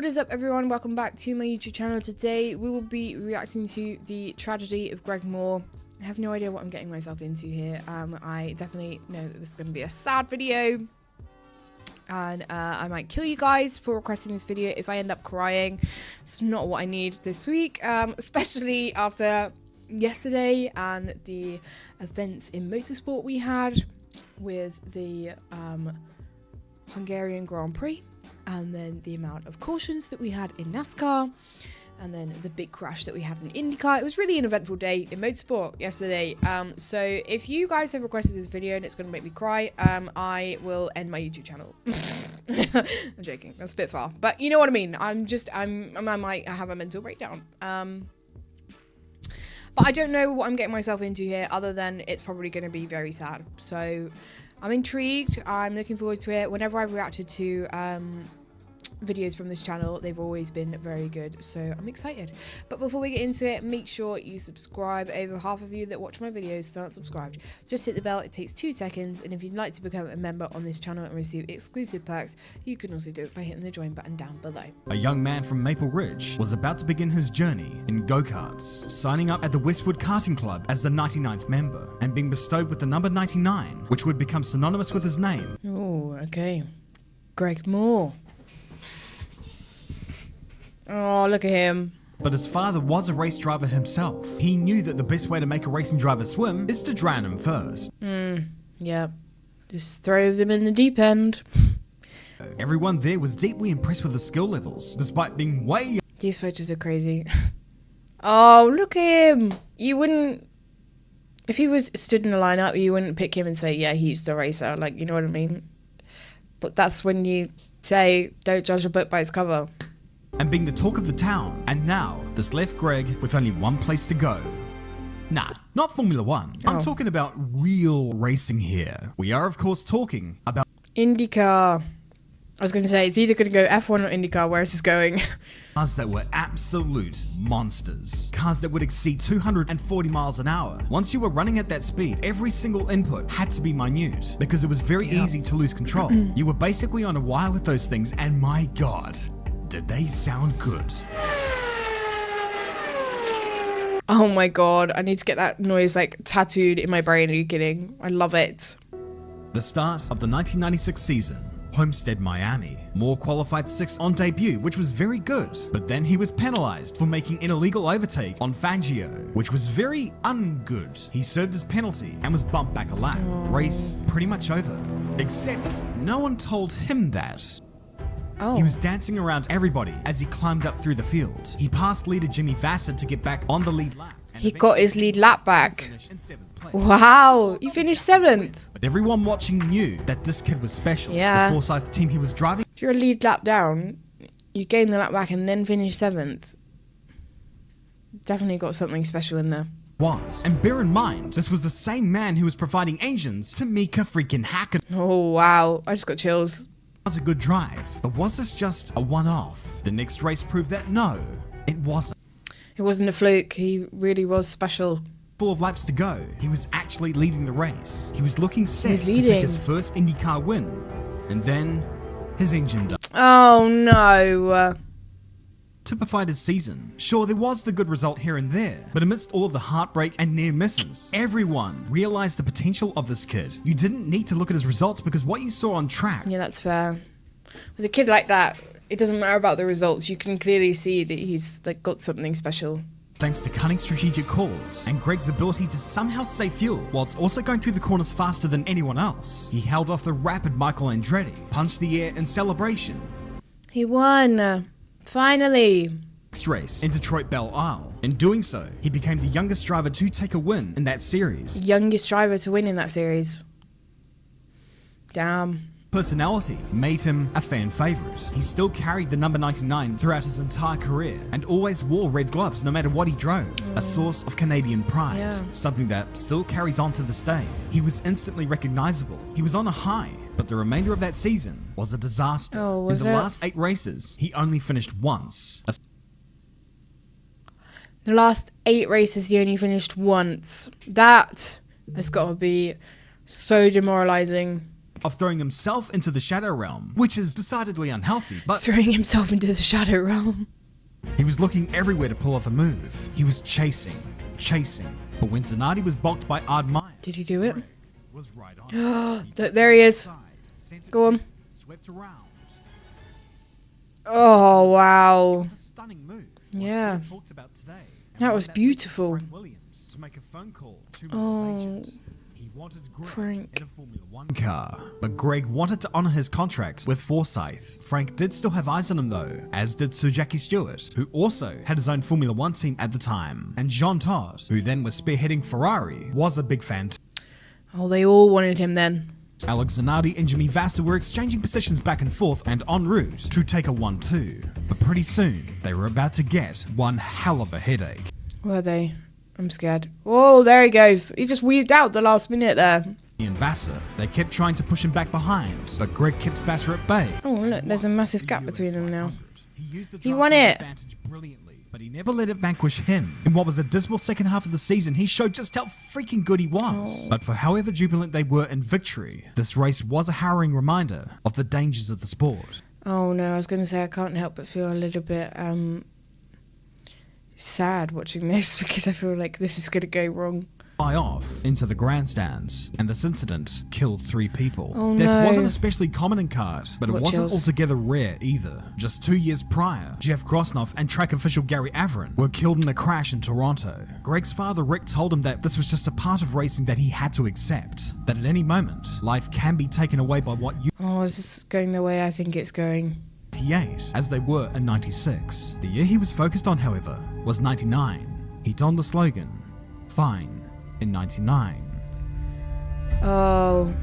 What is up, everyone? Welcome back to my YouTube channel. Today we will be reacting to the tragedy of Greg Moore. I have no idea what I'm getting myself into here. I definitely know that this is going to be a sad video, and I might kill you guys for requesting this video if I end up crying. It's not what I need this week, especially after yesterday and the events in motorsport we had with the Hungarian Grand Prix, and then the amount of cautions that we had in NASCAR, and then the big crash that we had in IndyCar. It was really an eventful day in motorsport yesterday. So if you guys have requested this video and it's going to make me cry, I will end my YouTube channel. I'm joking. That's a bit far, but you know what I mean. I might have a mental breakdown. But I don't know what I'm getting myself into here, other than it's probably going to be very sad. So I'm intrigued. I'm looking forward to it. Whenever I've reacted to videos from this channel, they've always been very good, so I'm excited. But before we get into it, make sure you subscribe. Over half of you that watch my videos still aren't subscribed. Just hit the bell. It takes 2 seconds, and if you'd like to become a member on this channel and receive exclusive perks, you can also do it by hitting the join button down below. A young man from Maple Ridge was about to begin his journey in go-karts, signing up at the Westwood Karting Club as the 99th member and being bestowed with the number 99, which would become synonymous with his name. Oh, okay. Greg Moore. Oh, look at him. But his father was a race driver himself. He knew that the best way to make a racing driver swim is to drown him first. Yeah. Just throw them in the deep end. Everyone there was deeply impressed with his skill levels, despite being way... These photos are crazy. Oh, look at him. You wouldn't... If he was stood in a lineup, you wouldn't pick him and say, yeah, he's the racer. Like, you know what I mean? But that's when you say, don't judge a book by its cover. And being the talk of the town. And now, this left Greg with only one place to go. Nah, not Formula One. I'm talking about real racing here. We are, of course, talking about IndyCar. I was going to say, it's either going to go F1 or IndyCar. Where is this going? cars that were absolute monsters. Cars that would exceed 240 miles an hour. Once you were running at that speed, every single input had to be minute because it was very easy to lose control. You were basically on a wire with those things, and my God, did they sound good. Oh my God, I need to get that noise like tattooed in my brain. Are you kidding? I love it. The start of the 1996 season. Homestead, Miami. Moore qualified 6th on debut, which was very good, but then he was penalized for making an illegal overtake on Fangio, which was very ungood. He served his penalty and was bumped back a lap. Race pretty much over. Except no one told him that. He was dancing around everybody as he climbed up through the field. He passed leader Jimmy Vassar to get back on the lead lap. He got his lead lap back. Wow, he finished 7th. But everyone watching knew that this kid was special. Yeah. The Forsyth team he was driving. If you're a lead lap down, you gain the lap back and then finish 7th. Definitely got something special in there. And bear in mind, this was the same man who was providing engines to Mika freaking Hakkinen. Oh wow, I just got chills. Was a good drive, but was this just a one-off? The next race proved that no, it wasn't. It wasn't a fluke, he really was special. Full of laps to go, he was actually leading the race. He was looking set to take his first IndyCar win, and then his engine died. Oh no. Typified his season. Sure, there was the good result here and there, but amidst all of the heartbreak and near misses, everyone realized the potential of this kid. You didn't need to look at his results because what you saw on track. Yeah, that's fair. With a kid like that, it doesn't matter about the results. You can clearly see that he's like got something special. Thanks to cunning strategic calls and Greg's ability to somehow save fuel whilst also going through the corners faster than anyone else, he held off the rapid Michael Andretti, punched the air in celebration. He won. Finally. Next race in Detroit Belle Isle. In doing so, he became the youngest driver to take a win in that series. Youngest driver to win in that series. Damn. Personality made him a fan favorite. He still carried the number 99 throughout his entire career and always wore red gloves no matter what he drove. A source of Canadian pride, something that still carries on to this day. He was instantly recognizable. He was on a high, but the remainder of that season was a disaster. In the last 8 races, he only finished once. The last 8 races, he only finished once. That has got to be so demoralizing. of throwing himself into the shadow realm, which is decidedly unhealthy, but Throwing himself into the shadow realm. he was looking everywhere to pull off a move. He was chasing, but when Zanardi was blocked by Ardmire, Did he do it? was right on. There he is. Go on. Swept around. Oh, wow. It's a stunning move. Yeah. Still talked about today. That was beautiful. Frank Williams to make a phone call to Oh, his agent. He wanted Greg Frank. in a Formula One car, but Greg wanted to honor his contract with Forsyth. Frank did still have eyes on him though, as did Sir Jackie Stewart, who also had his own Formula One team at the time. And Jean Todt, who then was spearheading Ferrari, was a big fan too. Oh, they all wanted him then. Alex Zanardi and Jimmy Vasser were exchanging positions back and forth and en route to take a 1-2. But pretty soon, they were about to get one hell of a headache. Were they? I'm scared. Oh, there he goes. He just weaved out the last minute there. In Vasser, they kept trying to push him back behind, but Greg kept Vasser at bay. Oh, look, there's a massive gap between them now. He used the He won it. advantage brilliantly, but he never let it vanquish him. In what was a dismal second half of the season, he showed just how freaking good he was. But for however jubilant they were in victory, this race was a harrowing reminder of the dangers of the sport. Oh, no, I was going to say I can't help but feel a little bit sad watching this because I feel like this is going to go wrong. Fly off into the grandstands, and this incident killed 3 people. Oh, Death no. wasn't especially common in kart, but it What wasn't chills. altogether rare either. Just 2 years prior, Jeff Grosnoff and track official Gary Averin were killed in a crash in Toronto. Greg's father Rick told him that this was just a part of racing that he had to accept, that at any moment, life can be taken away by what you Oh, is this going the way I think it's going? 98, as they were in 96. The year he was focused on, however, was 99. He donned the slogan, "Fine," in 99. Oh,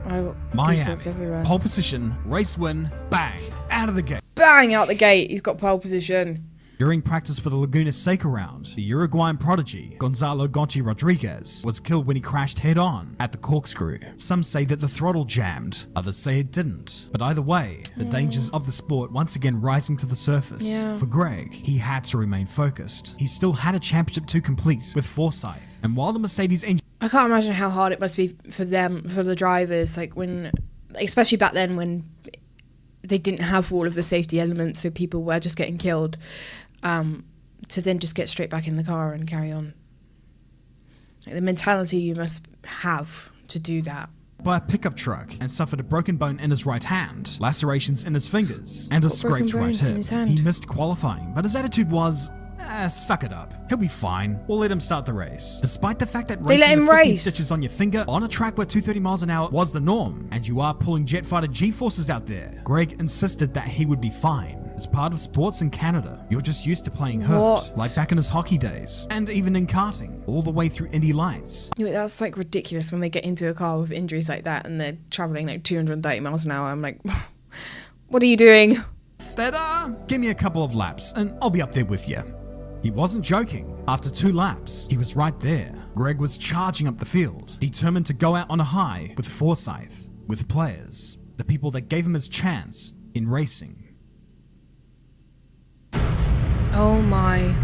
I got goosebumps Miami, everywhere. pole position, race win, bang, out of the gate. Bang out the gate. He's got pole position. During practice for the Laguna Seca round, the Uruguayan prodigy, Gonzalo Gonchi Rodriguez, was killed when he crashed head-on at the corkscrew. Some say that the throttle jammed, others say it didn't. But either way, the dangers of the sport once again rising to the surface. Yeah. For Greg, he had to remain focused. He still had a championship to complete with Forsyth, and while the Mercedes engine I can't imagine how hard it must be for them, for the drivers, like when, especially back then when they didn't have all of the safety elements, so people were just getting killed, to then just get straight back in the car and carry on. Like the mentality you must have to do that. by a pickup truck and suffered a broken bone in his right hand, lacerations in his fingers, and a What broken scraped bone right in hip. his hand? He missed qualifying, but his attitude was, suck it up. He'll be fine. We'll let him start the race. Despite the fact that They let racing him with 15 race. stitches on your finger on a track where 230 miles an hour was the norm, and you are pulling jet fighter G-forces out there, Greg insisted that he would be fine. As part of sports in Canada, you're just used to playing hurt, What? like back in his hockey days, and even in karting, all the way through Indy Lights. Yeah, but that's like ridiculous when they get into a car with injuries like that and they're traveling like 230 miles an hour. I'm like, what are you doing? That, give me a couple of laps and I'll be up there with you. He wasn't joking. After 2 laps, he was right there. Greg was charging up the field, determined to go out on a high with Forsyth, with players, the people that gave him his chance in racing. Oh my.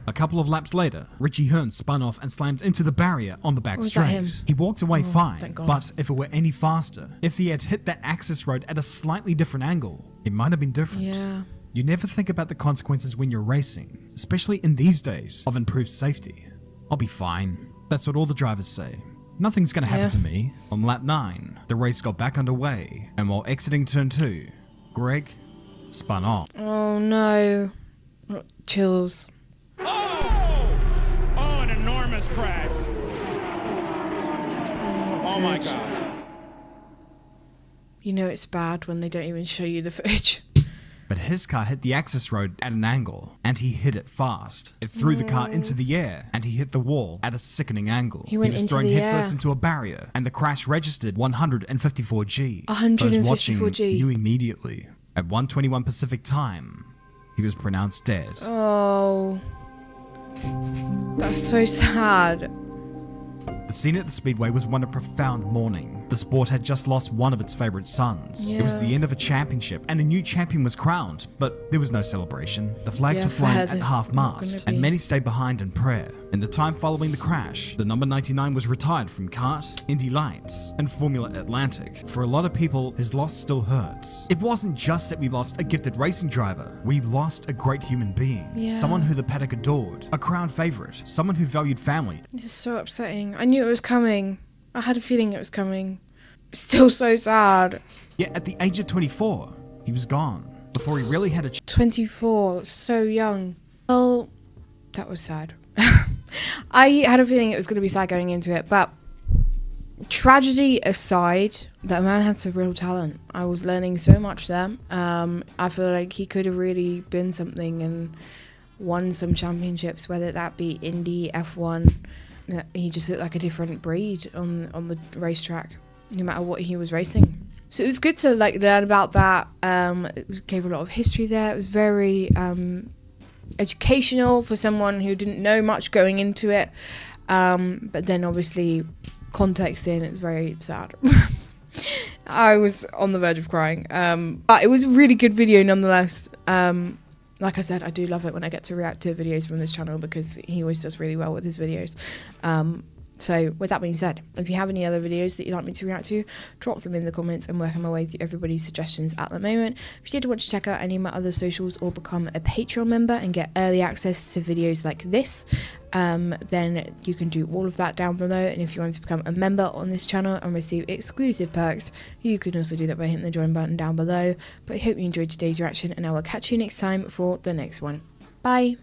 A couple of laps later, Richie Hearn spun off and slammed into the barrier on the back Was that him? straight. He walked away fine, thank God. but if it were any faster, if he had hit that access road at a slightly different angle, it might have been different. Yeah. You never think about the consequences when you're racing, especially in these days of improved safety. I'll be fine. That's what all the drivers say. Nothing's gonna happen Yeah. to me. On lap 9, the race got back underway, and while exiting turn 2, Greg spun off. Oh no. Chills. Oh, an enormous crash. Oh my God. You know it's bad when they don't even show you the footage. But his car hit the access road at an angle, and he hit it fast. It threw the car into the air, and he hit the wall at a sickening angle. He went was into thrown the headfirst air. into a barrier, and the crash registered 154 G. 154 Those watching G. knew immediately. At 1:21 Pacific time, he was pronounced dead. Oh. That's so sad. The scene at the Speedway was one of profound mourning. The sport had just lost one of its favorite sons. It was Yeah. the end of a championship, and a new champion was crowned, but there was no celebration. The flags Yeah, were flying fair, at there's half not mast, gonna and be. many stayed behind in prayer. In the time following the crash, the number 99 was retired from kart, Indy Lights, and Formula Atlantic. For a lot of people, his loss still hurts. It wasn't just that we lost a gifted racing driver, we lost a great human being. Yeah. Someone who the paddock adored, a crowd favourite, someone who valued family. This is so upsetting. I knew it was coming. I had a feeling it was coming. Still so sad. Yet at the age of 24, he was gone, before he really had a 24, so young. Well, that was sad. I had a feeling it was going to be sad going into it, but tragedy aside, that man had some real talent. I was learning so much there. I feel like he could have really been something and won some championships, whether that be Indy, F1. He just looked like a different breed on the racetrack, no matter what he was racing. So it was good to learn about that. It gave a lot of history there. It was very educational for someone who didn't know much going into it, but then obviously context in, it's very sad. I was on the verge of crying, but it was a really good video nonetheless. Like I said, I do love it when I get to react to videos from this channel because he always does really well with his videos. So with that being said, if you have any other videos that you'd like me to react to, drop them in the comments and working my way through everybody's suggestions at the moment. If you did want to check out any of my other socials or become a Patreon member and get early access to videos like this, then you can do all of that down below. And if you want to become a member on this channel and receive exclusive perks, you can also do that by hitting the join button down below. But I hope you enjoyed today's reaction, and I will catch you next time for the next one. Bye!